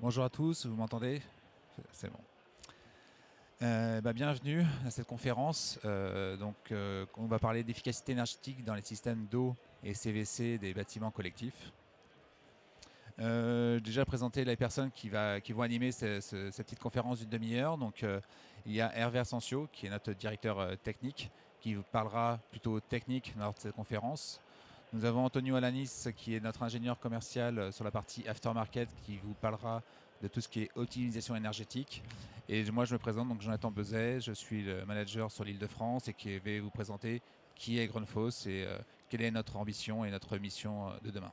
Bonjour à tous, vous m'entendez? C'est bon. Bienvenue à cette conférence. On va parler d'efficacité énergétique dans les systèmes d'eau et CVC des bâtiments collectifs. Déjà présenter les personnes qui vont animer cette petite conférence d'une demi-heure. Il y a Hervé Asensio, qui est notre directeur technique, qui vous parlera plutôt technique lors de cette conférence. Nous avons Antonio Alanis, qui est notre ingénieur commercial sur la partie aftermarket, qui vous parlera de tout ce qui est optimisation énergétique. Et moi, je me présente, donc Jonathan Bezet, je suis le manager sur l'Île-de-France et qui vais vous présenter qui est Grundfos et quelle est notre ambition et notre mission de demain.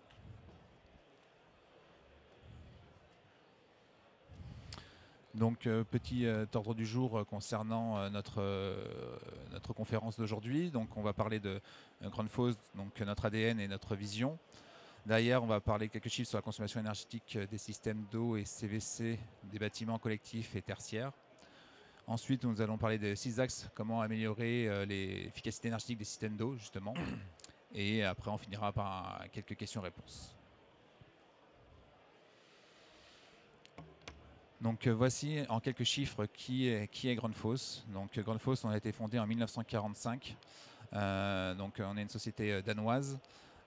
Donc, petit ordre du jour concernant notre conférence d'aujourd'hui. Donc, on va parler de Grundfos, donc notre ADN et notre vision. Derrière, on va parler quelques chiffres sur la consommation énergétique des systèmes d'eau et CVC des bâtiments collectifs et tertiaires. Ensuite, nous allons parler des 6 axes, comment améliorer l'efficacité énergétique des systèmes d'eau, justement. Et après, on finira par quelques questions-réponses. Donc voici en quelques chiffres qui est Grundfos. Donc Grundfos, on a été fondé en 1945. On est une société danoise.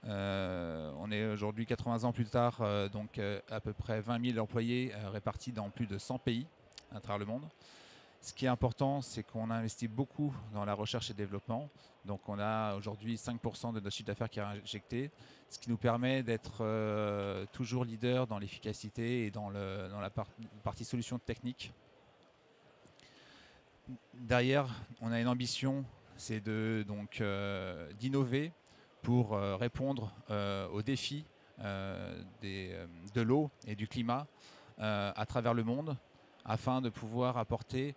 On est aujourd'hui 80 ans plus tard, à peu près 20 000 employés répartis dans plus de 100 pays à travers le monde. Ce qui est important, c'est qu'on a investi beaucoup dans la recherche et développement. Donc on a aujourd'hui 5% de notre chiffre d'affaires qui est injecté, ce qui nous permet d'être toujours leader dans l'efficacité et dans la partie solution technique. Derrière, on a une ambition, c'est d'innover pour répondre aux défis de l'eau et du climat à travers le monde, afin de pouvoir apporter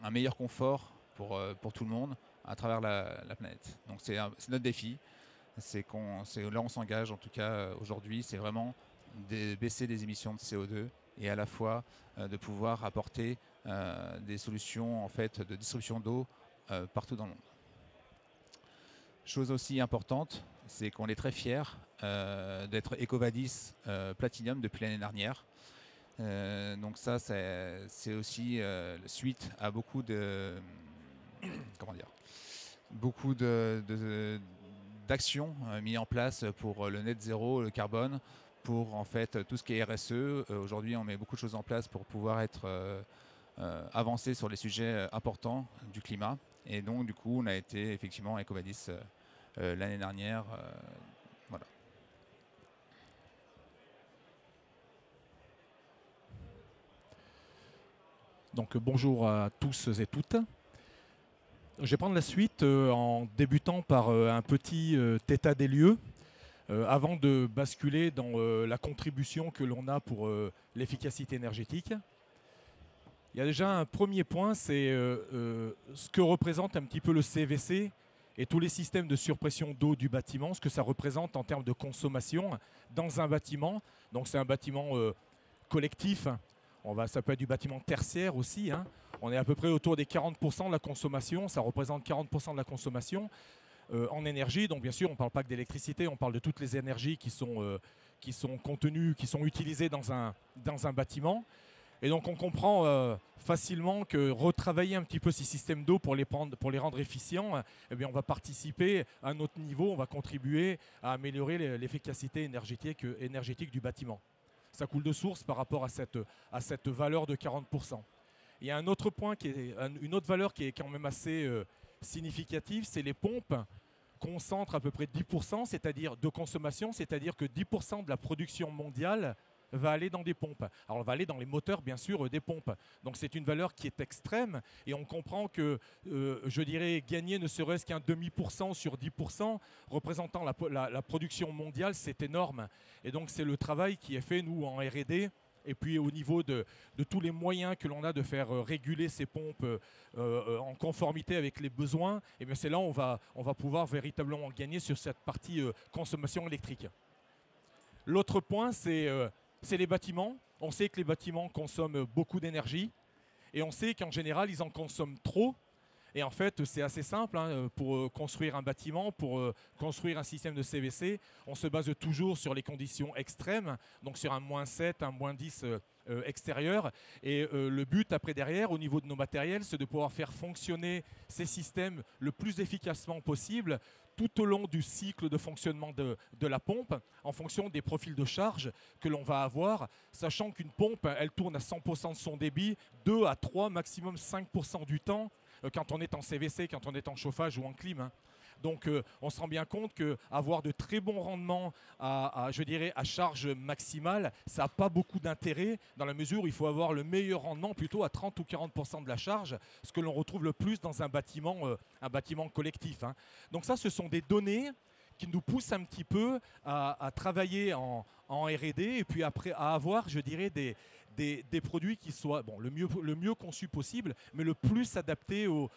un meilleur confort pour tout le monde à travers la planète. Donc c'est notre défi. C'est là on s'engage en tout cas aujourd'hui, c'est vraiment de baisser les émissions de CO2 et à la fois de pouvoir apporter des solutions en fait de distribution d'eau partout dans le monde. Chose aussi importante, c'est qu'on est très fiers d'être EcoVadis Platinum depuis l'année dernière. Donc ça, c'est aussi suite à beaucoup de d'actions mises en place pour le net zéro, le carbone, pour en fait tout ce qui est RSE. Aujourd'hui, on met beaucoup de choses en place pour pouvoir être avancé sur les sujets importants du climat. Et donc, du coup, on a été effectivement EcoVadis l'année dernière. Voilà. Donc bonjour à tous et toutes. Je vais prendre la suite en débutant par un petit état des lieux avant de basculer dans la contribution que l'on a pour l'efficacité énergétique. Il y a déjà un premier point, c'est ce que représente un petit peu le CVC et tous les systèmes de surpression d'eau du bâtiment, ce que ça représente en termes de consommation dans un bâtiment. Donc c'est un bâtiment collectif. Ça peut être du bâtiment tertiaire aussi. On est à peu près autour des 40% de la consommation. Ça représente 40% de la consommation en énergie. Donc bien sûr, on ne parle pas que d'électricité, on parle de toutes les énergies qui sont contenues, qui sont utilisées dans un bâtiment. Et donc on comprend facilement que retravailler un petit peu ces systèmes d'eau pour les rendre efficients, eh bien on va participer à un autre niveau, on va contribuer à améliorer l'efficacité énergétique du bâtiment. Ça coule de source par rapport à cette valeur de 40%. Il y a un autre point, une autre valeur qui est quand même assez significative, c'est les pompes concentrent à peu près 10% de consommation, c'est-à-dire que 10% de la production mondiale va aller dans des pompes. Alors, on va aller dans les moteurs, bien sûr, des pompes. Donc, c'est une valeur qui est extrême et on comprend que, je dirais, gagner ne serait-ce qu'un demi% sur 10%, représentant la production mondiale, c'est énorme. Et donc, c'est le travail qui est fait, nous, en R&D. Et puis au niveau de tous les moyens que l'on a de faire réguler ces pompes en conformité avec les besoins, et bien c'est là où on va pouvoir véritablement gagner sur cette partie consommation électrique. L'autre point, c'est les bâtiments. On sait que les bâtiments consomment beaucoup d'énergie et on sait qu'en général, ils en consomment trop. Et en fait, c'est assez simple. Pour construire un bâtiment, pour construire un système de CVC, on se base toujours sur les conditions extrêmes, donc sur un -7, un -10 extérieur. Et le but après derrière, au niveau de nos matériels, c'est de pouvoir faire fonctionner ces systèmes le plus efficacement possible tout au long du cycle de fonctionnement de la pompe, en fonction des profils de charge que l'on va avoir, sachant qu'une pompe, elle tourne à 100% de son débit, 2 à 3, maximum 5% du temps, quand on est en CVC, quand on est en chauffage ou en clim. Donc on se rend bien compte qu'avoir de très bons rendements je dirais, à charge maximale, ça n'a pas beaucoup d'intérêt dans la mesure où il faut avoir le meilleur rendement plutôt à 30 ou 40% de la charge, ce que l'on retrouve le plus dans un bâtiment collectif. Donc ça, ce sont des données qui nous poussent un petit peu à travailler en R&D et puis après à avoir, je dirais, des produits qui soient le mieux conçus possible, mais le plus adaptés aux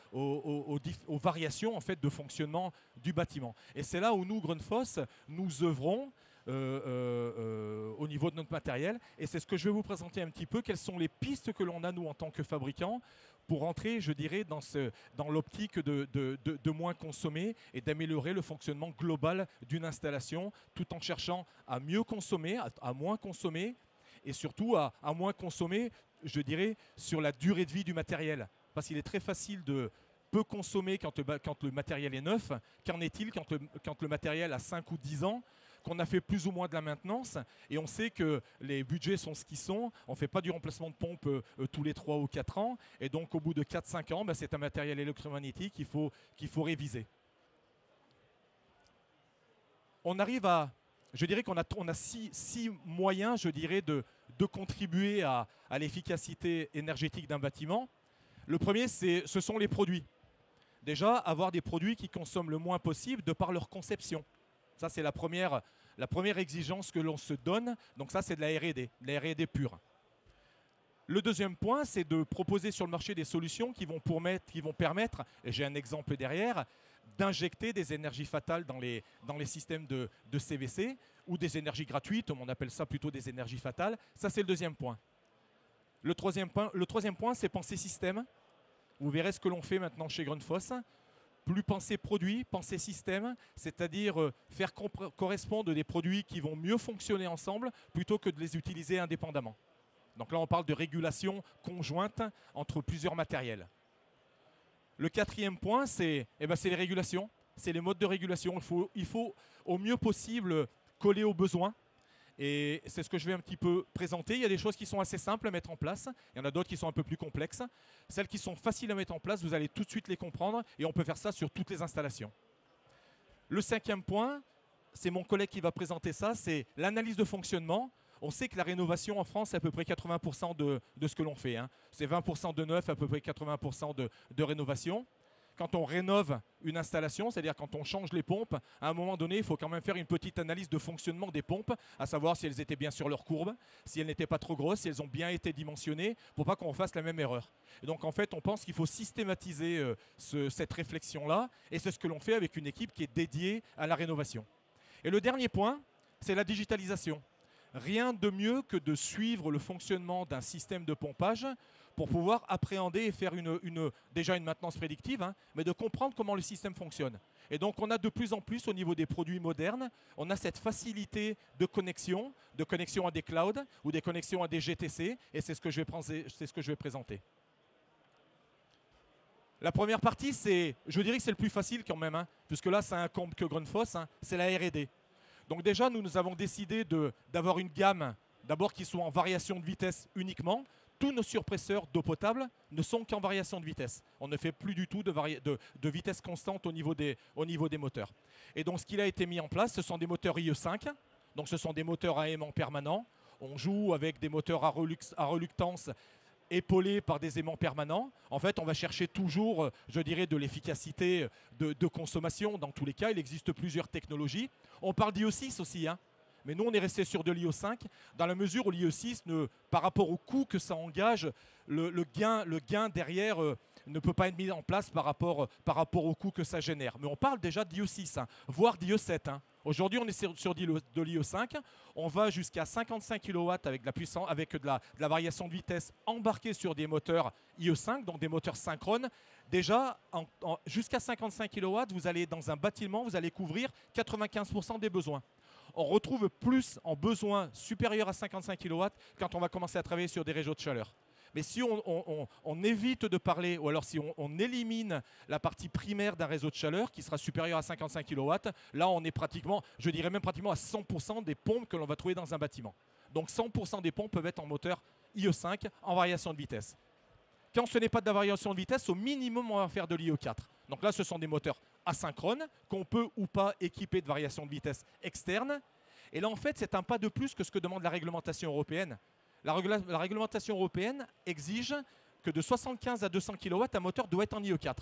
variations en fait, de fonctionnement du bâtiment. Et c'est là où nous, Grundfos, nous œuvrons au niveau de notre matériel. Et c'est ce que je vais vous présenter un petit peu. Quelles sont les pistes que l'on a, nous, en tant que fabricants, pour entrer, je dirais, dans l'optique de moins consommer et d'améliorer le fonctionnement global d'une installation, tout en cherchant à mieux consommer, à moins consommer, et surtout à moins consommer, je dirais, sur la durée de vie du matériel. Parce qu'il est très facile de peu consommer quand le matériel est neuf. Qu'en est-il quand le matériel a 5 ou 10 ans, qu'on a fait plus ou moins de la maintenance, et on sait que les budgets sont ce qu'ils sont, on ne fait pas du remplacement de pompe tous les 3 ou 4 ans, et donc au bout de 4-5 ans, c'est un matériel électromagnétique qu'il faut réviser. On arrive à... Je dirais qu'on a six moyens, je dirais, de contribuer à l'efficacité énergétique d'un bâtiment. Le premier, ce sont les produits. Déjà, avoir des produits qui consomment le moins possible de par leur conception. Ça, c'est la première exigence que l'on se donne. Donc ça, c'est de la R&D, de la R&D pure. Le deuxième point, c'est de proposer sur le marché des solutions qui vont permettre, et j'ai un exemple derrière, d'injecter des énergies fatales dans les systèmes de CVC ou des énergies gratuites, on appelle ça plutôt des énergies fatales. Ça, c'est le deuxième point. Le troisième point, c'est penser système. Vous verrez ce que l'on fait maintenant chez Grundfos. Plus penser produit, penser système, c'est-à-dire faire correspondre des produits qui vont mieux fonctionner ensemble plutôt que de les utiliser indépendamment. Donc là, on parle de régulation conjointe entre plusieurs matériels. Le quatrième point, c'est les régulations, c'est les modes de régulation. Il faut au mieux possible coller aux besoins. Et c'est ce que je vais un petit peu présenter. Il y a des choses qui sont assez simples à mettre en place. Il y en a d'autres qui sont un peu plus complexes. Celles qui sont faciles à mettre en place, vous allez tout de suite les comprendre. Et on peut faire ça sur toutes les installations. Le cinquième point, c'est mon collègue qui va présenter ça, c'est l'analyse de fonctionnement. On sait que la rénovation en France, c'est à peu près 80% de ce que l'on fait. C'est 20% de neuf, à peu près 80% de rénovation. Quand on rénove une installation, c'est-à-dire quand on change les pompes, à un moment donné, il faut quand même faire une petite analyse de fonctionnement des pompes, à savoir si elles étaient bien sur leur courbe, si elles n'étaient pas trop grosses, si elles ont bien été dimensionnées, pour pas qu'on fasse la même erreur. Et donc en fait, on pense qu'il faut systématiser cette réflexion-là, et c'est ce que l'on fait avec une équipe qui est dédiée à la rénovation. Et le dernier point, c'est la digitalisation. Rien de mieux que de suivre le fonctionnement d'un système de pompage pour pouvoir appréhender et faire déjà une maintenance prédictive, mais de comprendre comment le système fonctionne. Et donc on a de plus en plus au niveau des produits modernes, on a cette facilité de connexion à des clouds ou des connexions à des GTC, et c'est ce que je vais présenter. La première partie, je dirais que c'est le plus facile quand même, puisque là ça incombe que Grundfos, c'est la R&D. Donc déjà, nous avons décidé d'avoir une gamme, d'abord qui soit en variation de vitesse uniquement. Tous nos surpresseurs d'eau potable ne sont qu'en variation de vitesse. On ne fait plus du tout de vitesse constante au niveau des moteurs. Et donc ce qui a été mis en place, ce sont des moteurs IE5. Donc ce sont des moteurs à aimant permanent. On joue avec des moteurs à reluctance épaulés par des aimants permanents. En fait, on va chercher toujours, je dirais, de l'efficacité de consommation. Dans tous les cas, il existe plusieurs technologies. On parle d'IE6 aussi, mais nous, on est resté sur de l'IE5, dans la mesure où l'IE6, par rapport au coût que ça engage, le gain derrière ne peut pas être mis en place par rapport au coût que ça génère. Mais on parle déjà d'IE6, voire d'IE7. Aujourd'hui, on est sur de l'IE5. On va jusqu'à 55 kW avec de la puissance, avec de la variation de vitesse embarquée sur des moteurs IE5, donc des moteurs synchrones. Déjà, jusqu'à 55 kW, vous allez dans un bâtiment, vous allez couvrir 95% des besoins. On retrouve plus en besoin supérieur à 55 kW quand on va commencer à travailler sur des réseaux de chaleur. Mais si on évite de parler, ou alors si on élimine la partie primaire d'un réseau de chaleur qui sera supérieur à 55 kW, là on est pratiquement, je dirais même pratiquement à 100% des pompes que l'on va trouver dans un bâtiment. Donc 100% des pompes peuvent être en moteur IE5 en variation de vitesse. Quand ce n'est pas de la variation de vitesse, au minimum on va faire de l'IE4. Donc là ce sont des moteurs asynchrones qu'on peut ou pas équiper de variation de vitesse externe. Et là en fait c'est un pas de plus que ce que demande la réglementation européenne. La réglementation européenne exige que de 75 à 200 kW, un moteur doit être en IE4.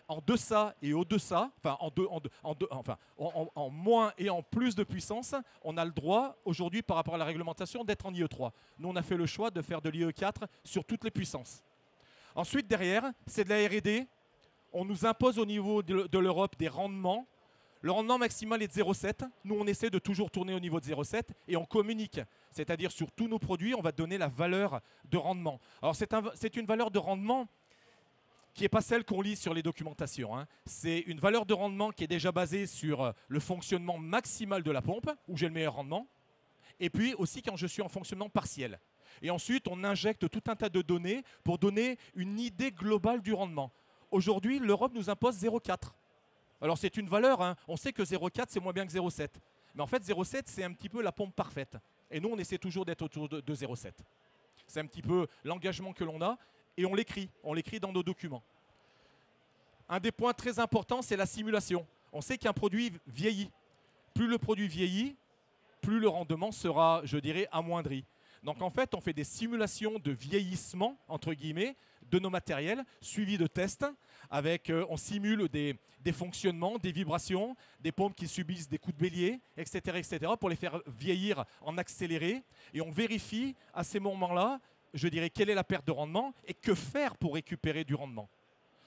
En deçà et au-deçà, en moins et en plus de puissance, on a le droit aujourd'hui par rapport à la réglementation d'être en IE3. Nous, on a fait le choix de faire de l'IE4 sur toutes les puissances. Ensuite, derrière, c'est de la R&D. On nous impose au niveau de l'Europe des rendements. Le rendement maximal est de 0,7. Nous, on essaie de toujours tourner au niveau de 0,7 et on communique. C'est-à-dire sur tous nos produits, on va donner la valeur de rendement. Alors, c'est une valeur de rendement qui n'est pas celle qu'on lit sur les documentations. Hein. C'est une valeur de rendement qui est déjà basée sur le fonctionnement maximal de la pompe, où j'ai le meilleur rendement, et puis aussi quand je suis en fonctionnement partiel. Et ensuite, on injecte tout un tas de données pour donner une idée globale du rendement. Aujourd'hui, l'Europe nous impose 0,4. Alors c'est une valeur, hein. On sait que 0,4 c'est moins bien que 0,7. Mais en fait 0,7 c'est un petit peu la pompe parfaite. Et nous on essaie toujours d'être autour de 0,7. C'est un petit peu l'engagement que l'on a et on l'écrit dans nos documents. Un des points très importants c'est la simulation. On sait qu'un produit vieillit. Plus le produit vieillit, plus le rendement sera, je dirais, amoindri. Donc en fait on fait des simulations de vieillissement, entre guillemets, de nos matériels, suivis de tests. On simule des fonctionnements, des vibrations, des pompes qui subissent des coups de bélier, etc., pour les faire vieillir en accéléré. Et on vérifie à ces moments-là, je dirais, quelle est la perte de rendement et que faire pour récupérer du rendement.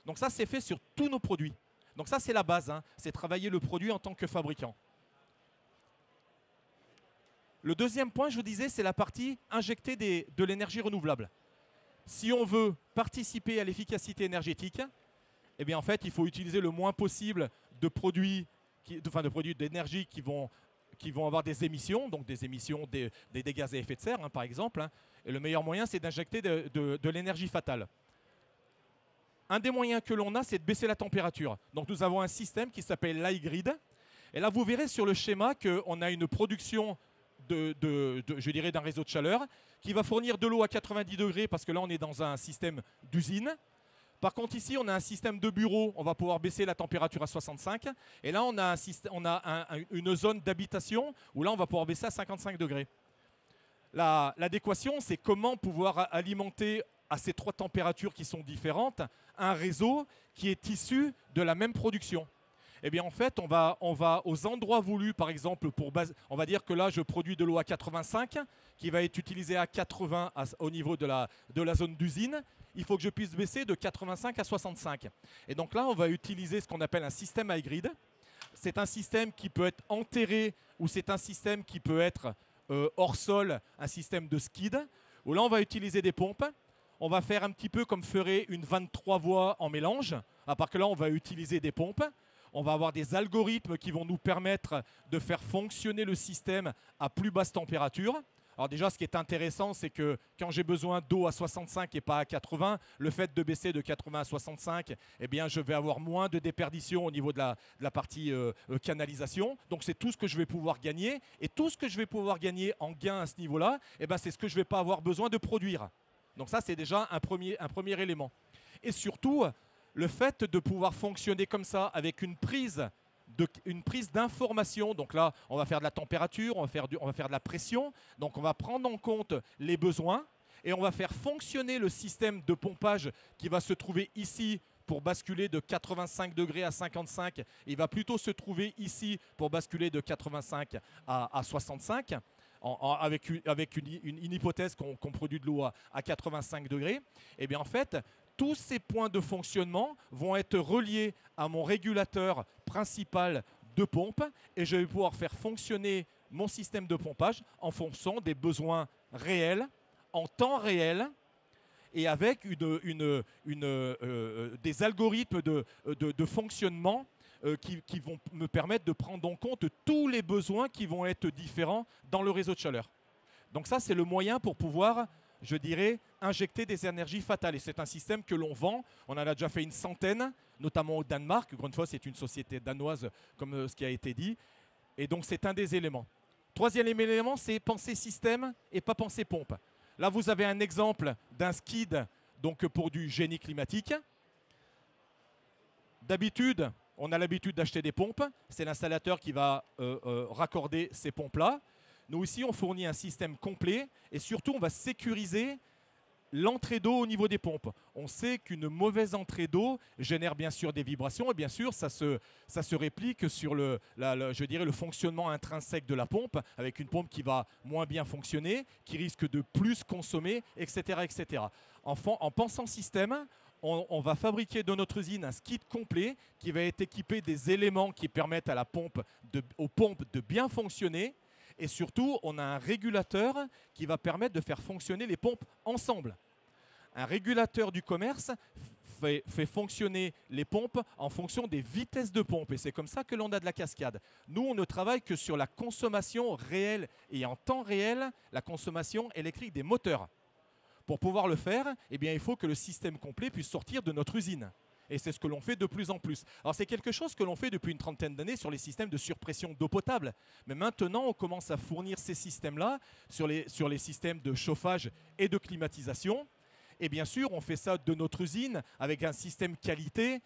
Donc ça, c'est fait sur tous nos produits. Donc ça, c'est la base, hein. C'est travailler le produit en tant que fabricant. Le deuxième point, je vous disais, c'est la partie injecter de l'énergie renouvelable. Si on veut participer à l'efficacité énergétique, eh bien en fait, il faut utiliser le moins possible de produits d'énergie qui vont avoir des émissions, donc des émissions des gaz à effet de serre, hein, par exemple. Hein. Et le meilleur moyen, c'est d'injecter de l'énergie fatale. Un des moyens que l'on a, c'est de baisser la température. Donc nous avons un système qui s'appelle l'iGrid. Et là, vous verrez sur le schéma qu'on a une production je dirais d'un réseau de chaleur qui va fournir de l'eau à 90 degrés parce que là on est dans un système d'usine. Par contre ici on a un système de bureau, on va pouvoir baisser la température à 65 et là on a, une zone d'habitation où là on va pouvoir baisser à 55 degrés. L'adéquation c'est comment pouvoir alimenter à ces trois températures qui sont différentes un réseau qui est issu de la même production. Eh bien en fait, on va aux endroits voulus, par exemple, on va dire que là, je produis de l'eau à 85, qui va être utilisée à 80 au niveau de la zone d'usine. Il faut que je puisse baisser de 85 à 65. Et donc là, on va utiliser ce qu'on appelle un système iGrid. C'est un système qui peut être enterré ou c'est un système qui peut être hors sol, un système de skid, où là, on va utiliser des pompes. On va faire un petit peu comme ferait une 23 voies en mélange, à part que là, on va utiliser des pompes. On va avoir des algorithmes qui vont nous permettre de faire fonctionner le système à plus basse température. Alors déjà, ce qui est intéressant, c'est que quand j'ai besoin d'eau à 65 et pas à 80, le fait de baisser de 80 à 65, eh bien, je vais avoir moins de déperdition au niveau de la partie canalisation. Donc, c'est tout ce que je vais pouvoir gagner. Et tout ce que je vais pouvoir gagner en gain à ce niveau-là, eh ben, c'est ce que je ne vais pas avoir besoin de produire. Donc ça, c'est déjà un premier élément. Et surtout, le fait de pouvoir fonctionner comme ça avec une prise d'information, donc là on va faire de la température, on va faire de la pression, donc on va prendre en compte les besoins et on va faire fonctionner le système de pompage qui va se trouver ici pour basculer de 85 degrés à 55, il va plutôt se trouver ici pour basculer de 85 à 65. Avec une hypothèse qu'on produit de l'eau à 85 degrés, et bien en fait, tous ces points de fonctionnement vont être reliés à mon régulateur principal de pompe et je vais pouvoir faire fonctionner mon système de pompage en fonction des besoins réels, en temps réel, et avec des algorithmes de fonctionnement qui vont me permettre de prendre en compte tous les besoins qui vont être différents dans le réseau de chaleur. Donc ça, c'est le moyen pour pouvoir, je dirais, injecter des énergies fatales. Et c'est un système que l'on vend. On en a déjà fait une centaine, notamment au Danemark. Grundfos est une société danoise, comme ce qui a été dit. Et donc, c'est un des éléments. Troisième élément, c'est penser système et pas penser pompe. Là, vous avez un exemple d'un skid donc pour du génie climatique. D'habitude, on a l'habitude d'acheter des pompes. C'est l'installateur qui va raccorder ces pompes-là. Nous, ici, on fournit un système complet et surtout, on va sécuriser l'entrée d'eau au niveau des pompes. On sait qu'une mauvaise entrée d'eau génère bien sûr des vibrations et bien sûr, ça se réplique sur je dirais, le fonctionnement intrinsèque de la pompe avec une pompe qui va moins bien fonctionner, qui risque de plus consommer, etc. etc. En pensant système, on va fabriquer dans notre usine un skid complet qui va être équipé des éléments qui permettent à aux pompes de bien fonctionner. Et surtout, on a un régulateur qui va permettre de faire fonctionner les pompes ensemble. Un régulateur du commerce fait fonctionner les pompes en fonction des vitesses de pompe. Et c'est comme ça que l'on a de la cascade. Nous, on ne travaille que sur la consommation réelle et en temps réel, la consommation électrique des moteurs. Pour pouvoir le faire, eh bien, il faut que le système complet puisse sortir de notre usine. Et c'est ce que l'on fait de plus en plus. Alors c'est quelque chose que l'on fait depuis une trentaine d'années sur les systèmes de surpression d'eau potable. Mais maintenant, on commence à fournir ces systèmes-là sur les systèmes de chauffage et de climatisation. Et bien sûr, on fait ça de notre usine avec un système qualité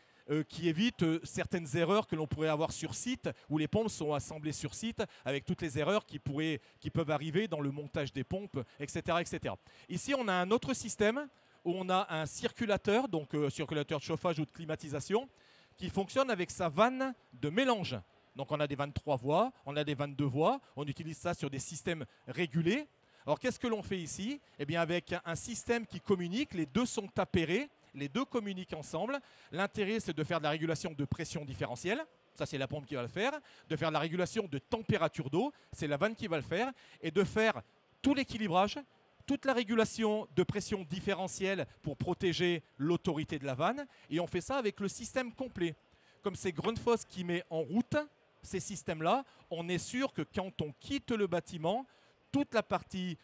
qui évite certaines erreurs que l'on pourrait avoir sur site, où les pompes sont assemblées sur site, avec toutes les erreurs qui peuvent arriver dans le montage des pompes, etc., etc. Ici, on a un autre système où on a un circulateur, donc circulateur de chauffage ou de climatisation, qui fonctionne avec sa vanne de mélange. Donc on a des vannes 3 voies, on a des vannes 2 voies, on utilise ça sur des systèmes régulés. Alors qu'est-ce que l'on fait ici? Eh bien avec un système qui communique, les deux sont appairés, les deux communiquent ensemble. L'intérêt c'est de faire de la régulation de pression différentielle, ça c'est la pompe qui va le faire, de faire de la régulation de température d'eau, c'est la vanne qui va le faire, et de faire tout l'équilibrage, toute la régulation de pression différentielle pour protéger l'autorité de la vanne. Et on fait ça avec le système complet. Comme c'est Grundfos qui met en route ces systèmes-là, on est sûr que quand on quitte le bâtiment, toute la partie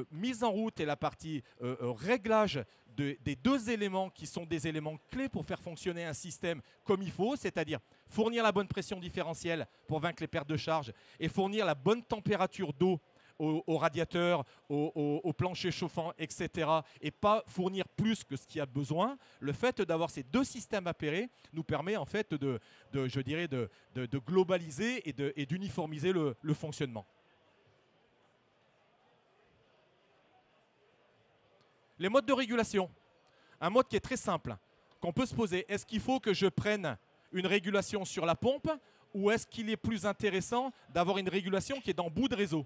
mise en route et la partie réglage des deux éléments qui sont des éléments clés pour faire fonctionner un système comme il faut, c'est-à-dire fournir la bonne pression différentielle pour vaincre les pertes de charge et fournir la bonne température d'eau au radiateur, au plancher chauffant, etc. et pas fournir plus que ce qu'il y a besoin, le fait d'avoir ces deux systèmes appairés nous permet en fait de globaliser et d'uniformiser le fonctionnement. Les modes de régulation. Un mode qui est très simple, qu'on peut se poser. Est-ce qu'il faut que je prenne une régulation sur la pompe ou est-ce qu'il est plus intéressant d'avoir une régulation qui est en bout de réseau?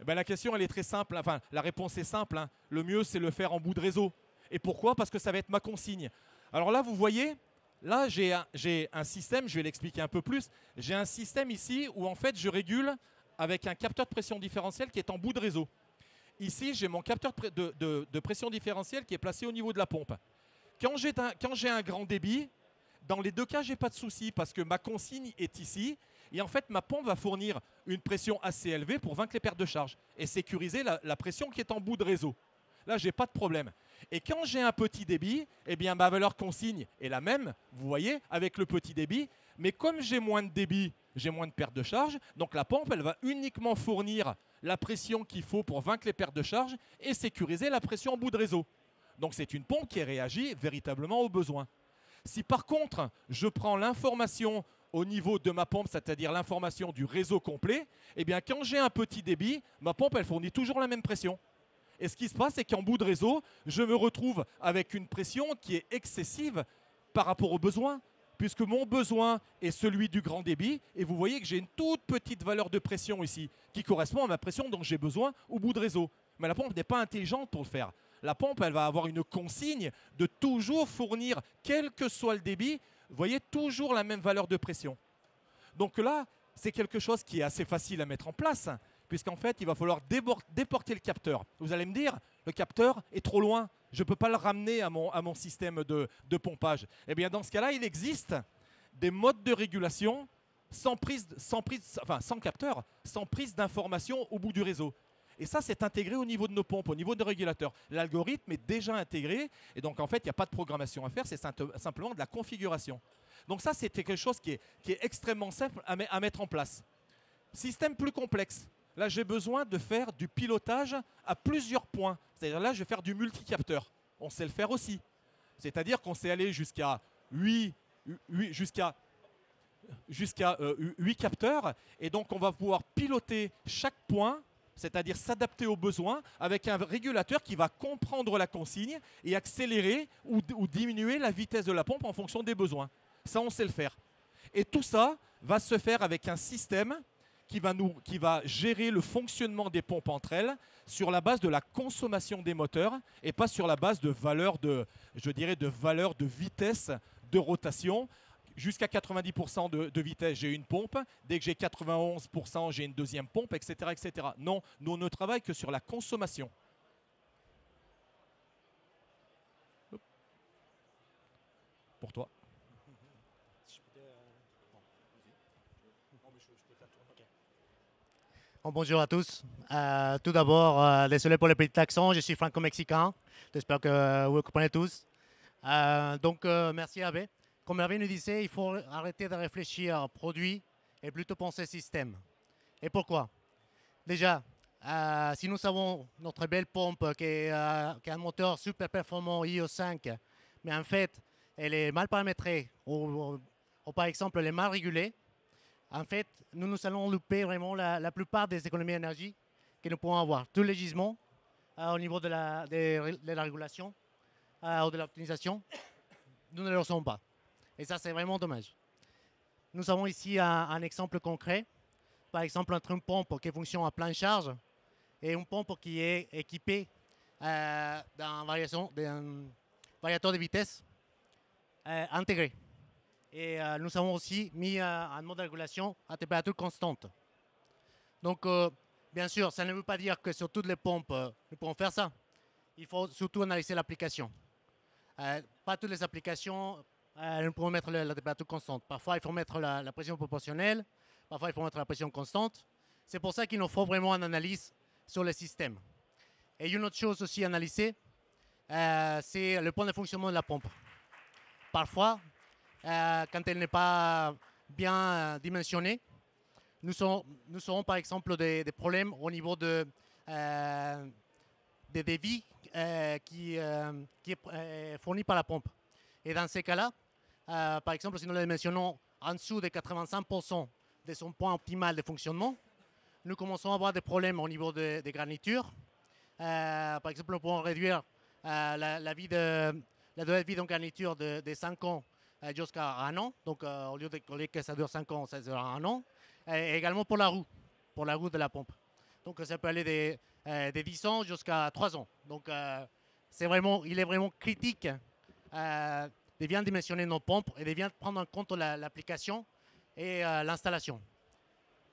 Eh bien, la question, elle est très simple. Enfin, la réponse est simple. Hein. Le mieux, c'est le faire en bout de réseau. Et pourquoi? Parce que ça va être ma consigne. Alors là, vous voyez, là, j'ai un système, je vais l'expliquer un peu plus. J'ai un système ici où, en fait, je régule avec un capteur de pression différentielle qui est en bout de réseau. Ici, j'ai mon capteur de pression différentielle qui est placé au niveau de la pompe. Quand j'ai un grand débit, dans les deux cas, je n'ai pas de souci parce que ma consigne est ici. Et en fait, ma pompe va fournir une pression assez élevée pour vaincre les pertes de charge et sécuriser la pression qui est en bout de réseau. Là, je n'ai pas de problème. Et quand j'ai un petit débit, eh bien, ma valeur consigne est la même, vous voyez, avec le petit débit. Mais comme j'ai moins de débit, j'ai moins de pertes de charge. Donc la pompe, elle va uniquement fournir la pression qu'il faut pour vaincre les pertes de charge et sécuriser la pression en bout de réseau. Donc c'est une pompe qui réagit véritablement aux besoins. Si par contre, je prends l'information au niveau de ma pompe, c'est-à-dire l'information du réseau complet, eh bien quand j'ai un petit débit, ma pompe, elle fournit toujours la même pression. Et ce qui se passe, c'est qu'en bout de réseau, je me retrouve avec une pression qui est excessive par rapport aux besoins, puisque mon besoin est celui du grand débit, et vous voyez que j'ai une toute petite valeur de pression ici, qui correspond à ma pression dont j'ai besoin au bout de réseau. Mais la pompe n'est pas intelligente pour le faire. La pompe, elle va avoir une consigne de toujours fournir, quel que soit le débit, vous voyez, toujours la même valeur de pression. Donc là, c'est quelque chose qui est assez facile à mettre en place, puisqu'en fait, il va falloir déporter le capteur. Vous allez me dire, le capteur est trop loin, je ne peux pas le ramener à mon système de pompage. Eh bien, dans ce cas-là, il existe des modes de régulation sans capteur, sans prise d'information au bout du réseau. Et ça, c'est intégré au niveau de nos pompes, au niveau de nos régulateurs. L'algorithme est déjà intégré, et donc en fait, il n'y a pas de programmation à faire, c'est simplement de la configuration. Donc ça, c'est quelque chose qui est extrêmement simple à mettre en place. Système plus complexe. Là, j'ai besoin de faire du pilotage à plusieurs points. C'est-à-dire là, je vais faire du multicapteur. On sait le faire aussi. C'est-à-dire qu'on sait aller jusqu'à 8 capteurs. Et donc, on va pouvoir piloter chaque point, c'est-à-dire s'adapter aux besoins avec un régulateur qui va comprendre la consigne et accélérer ou diminuer la vitesse de la pompe en fonction des besoins. Ça, on sait le faire. Et tout ça va se faire avec un système qui va gérer le fonctionnement des pompes entre elles sur la base de la consommation des moteurs et pas sur la base de valeurs de vitesse de rotation. Jusqu'à 90% de vitesse, j'ai une pompe. Dès que j'ai 91%, j'ai une deuxième pompe, etc., etc. Non, nous, on ne travaille que sur la consommation. Pour toi. Bon, bonjour à tous. Tout d'abord, désolé pour le petit accent, je suis franco-mexicain. J'espère que vous le comprenez tous. Merci Hervé. Comme Hervé nous disait, il faut arrêter de réfléchir produit et plutôt penser système. Et pourquoi? Déjà, si nous avons notre belle pompe qui a un moteur super performant IO5, mais en fait, elle est mal paramétrée ou par exemple, elle est mal régulée, en fait, nous allons louper vraiment la plupart des économies d'énergie que nous pouvons avoir. Tous les gisements au niveau de la régulation ou de l'optimisation, nous ne le recevons pas. Et ça, c'est vraiment dommage. Nous avons ici un exemple concret. Par exemple, entre une pompe qui fonctionne à pleine charge et une pompe qui est équipée d'un variateur de vitesse intégré. Et nous avons aussi mis un mode de régulation à température constante. Donc, bien sûr, ça ne veut pas dire que sur toutes les pompes, nous pouvons faire ça. Il faut surtout analyser l'application. Pas toutes les applications, nous pouvons mettre la température constante. Parfois, il faut mettre la pression proportionnelle. Parfois, il faut mettre la pression constante. C'est pour ça qu'il nous faut vraiment une analyse sur le système. Et une autre chose aussi à analyser, c'est le point de fonctionnement de la pompe. Parfois, quand elle n'est pas bien dimensionnée, nous aurons par exemple des problèmes au niveau des débits qui est fourni par la pompe. Et dans ces cas-là, par exemple, si nous le dimensionnons en dessous de 85% de son point optimal de fonctionnement, nous commençons à avoir des problèmes au niveau des garnitures. Par exemple, nous pouvons réduire la durée de vie d'une garniture de 5 ans jusqu'à 1 an. Donc, au lieu que ça dure 5 ans, ça dure 1 an. Et également pour la roue de la pompe. Donc, ça peut aller des 10 ans jusqu'à 3 ans. Donc, il est vraiment critique de bien dimensionner nos pompes et de bien prendre en compte l'application et l'installation.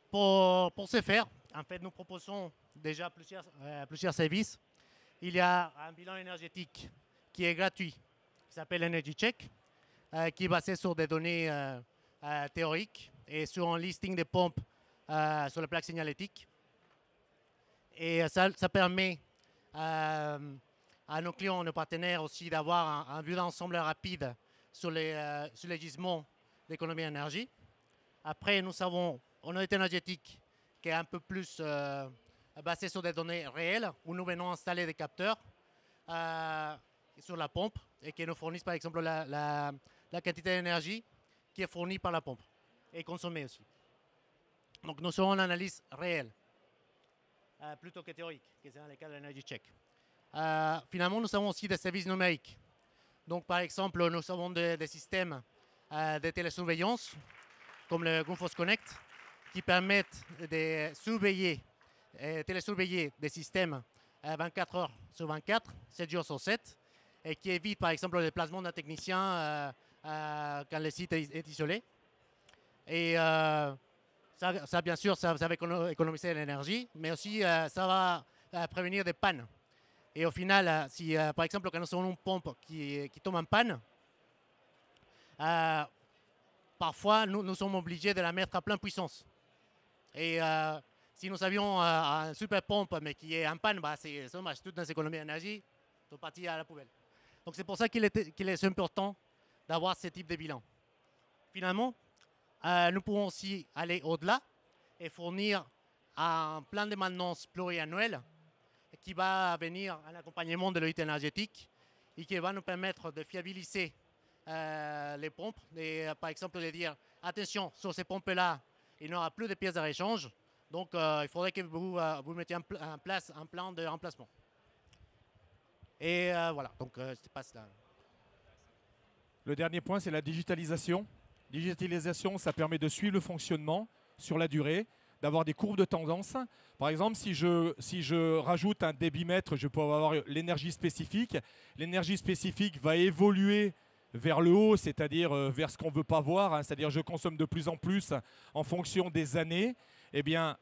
Pour ce faire, en fait, nous proposons déjà plusieurs services. Il y a un bilan énergétique qui est gratuit, qui s'appelle Energy Check, qui est basé sur des données théoriques et sur un listing des pompes sur la plaque signalétique. Et ça permet à nos clients, nos partenaires aussi d'avoir un vue d'ensemble rapide sur les gisements d'économie d'énergie. Après, nous avons une unité énergétique qui est un peu plus basée sur des données réelles, où nous venons installer des capteurs sur la pompe et qui nous fournissent par exemple la quantité d'énergie qui est fournie par la pompe et consommée aussi. Donc nous avons une analyse réelle, plutôt que théorique, qui est dans le cas de l'Energy Check. Finalement, nous avons aussi des services numériques. Donc par exemple, nous avons des systèmes de télésurveillance, comme le Grundfos Connect, qui permettent de télésurveiller des systèmes 24 heures sur 24, 7 jours sur 7, et qui évite par exemple le déplacement d'un technicien quand le site est isolé. Et ça, bien sûr, ça va économiser de l'énergie, mais aussi ça va prévenir des pannes. Et au final, si par exemple, quand nous avons une pompe qui tombe en panne, parfois nous sommes obligés de la mettre à pleine puissance. Et si nous avions une super pompe mais qui est en panne, bah, c'est dommage, toutes nos économies d'énergie sont parties à la poubelle. Donc c'est pour ça qu'il est important d'avoir ce type de bilan. Finalement, nous pouvons aussi aller au-delà et fournir un plan de maintenance pluriannuel qui va venir en accompagnement de l'audit énergétique et qui va nous permettre de fiabiliser les pompes. Et, par exemple, de dire, attention, sur ces pompes-là, il n'y aura plus de pièces de réchange. Donc, il faudrait que vous mettiez en place un plan de remplacement. Et voilà, donc je passe là. Le dernier point, c'est la digitalisation. Digitalisation, ça permet de suivre le fonctionnement sur la durée, d'avoir des courbes de tendance. Par exemple, si je rajoute un débitmètre, je peux avoir l'énergie spécifique. L'énergie spécifique va évoluer vers le haut, c'est-à-dire vers ce qu'on ne veut pas voir, hein, c'est-à-dire je consomme de plus en plus en fonction des années. Eh bien,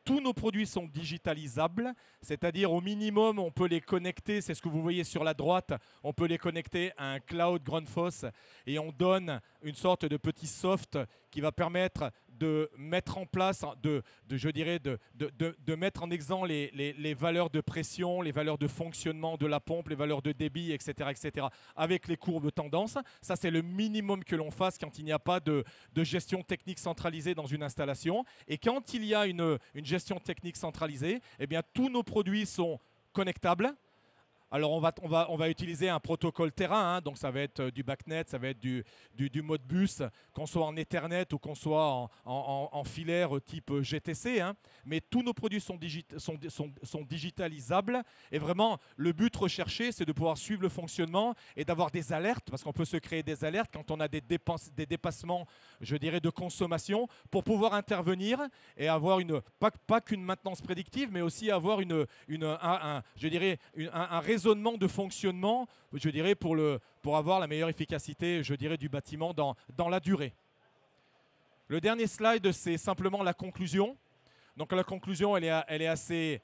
tous nos produits sont digitalisables, c'est-à-dire au minimum, on peut les connecter, c'est ce que vous voyez sur la droite, on peut les connecter à un cloud Grundfos et on donne une sorte de petit soft qui va permettre de mettre en place, de mettre en exemple les valeurs de pression, les valeurs de fonctionnement de la pompe, les valeurs de débit, etc., avec les courbes tendance. Ça, c'est le minimum que l'on fasse quand il n'y a pas de gestion technique centralisée dans une installation. Et quand il y a une gestion technique centralisée, eh bien, tous nos produits sont connectables. Alors, on va utiliser un protocole terrain, hein, donc ça va être du BACnet, ça va être du Modbus, qu'on soit en Ethernet ou qu'on soit en filaire type GTC. Hein, mais tous nos produits sont digitalisables. Et vraiment, le but recherché, c'est de pouvoir suivre le fonctionnement et d'avoir des alertes, parce qu'on peut se créer des alertes quand on a des dépassements, je dirais, de consommation, pour pouvoir intervenir et avoir pas qu'une maintenance prédictive, mais aussi avoir un raisonnement de fonctionnement, je dirais, pour avoir la meilleure efficacité, je dirais, du bâtiment dans la durée. Le dernier slide, c'est simplement la conclusion. Donc la conclusion, elle est assez,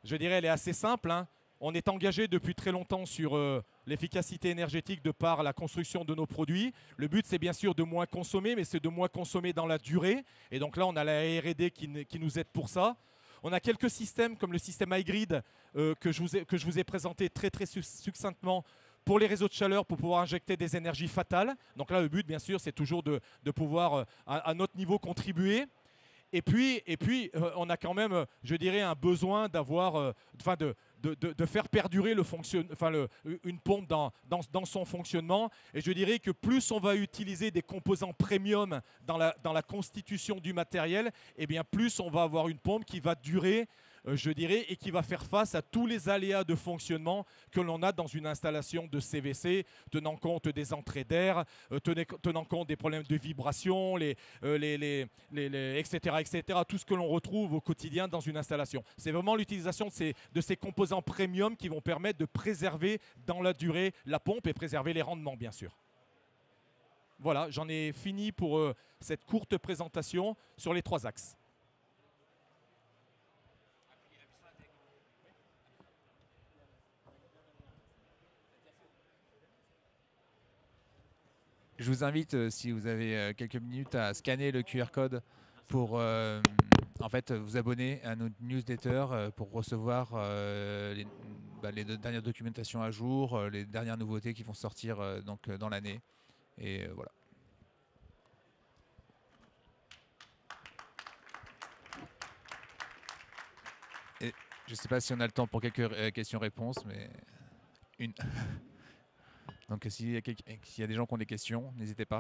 je dirais, elle est assez simple. Hein. On est engagé depuis très longtemps sur l'efficacité énergétique de par la construction de nos produits. Le but, c'est bien sûr de moins consommer, mais c'est de moins consommer dans la durée. Et donc là, on a la R&D qui nous aide pour ça. On a quelques systèmes comme le système iGrid que je vous ai présenté très succinctement pour les réseaux de chaleur pour pouvoir injecter des énergies fatales. Donc là, le but, bien sûr, c'est toujours de pouvoir à notre niveau contribuer. Et puis on a quand même, je dirais, un besoin d'avoir, de faire perdurer une pompe dans son fonctionnement. Et je dirais que plus on va utiliser des composants premium dans la constitution du matériel, et bien plus on va avoir une pompe qui va durer, je dirais, et qui va faire face à tous les aléas de fonctionnement que l'on a dans une installation de CVC, tenant compte des entrées d'air, tenant compte des problèmes de vibration, etc., tout ce que l'on retrouve au quotidien dans une installation. C'est vraiment l'utilisation de ces composants premium qui vont permettre de préserver dans la durée la pompe et préserver les rendements, bien sûr. Voilà, j'en ai fini pour cette courte présentation sur les 3 axes. Je vous invite, si vous avez quelques minutes, à scanner le QR code pour en fait, vous abonner à notre newsletter pour recevoir les dernières documentations à jour, les dernières nouveautés qui vont sortir dans l'année. Et voilà. Et je ne sais pas si on a le temps pour quelques questions-réponses, mais une. Donc s'il y a des gens qui ont des questions, n'hésitez pas.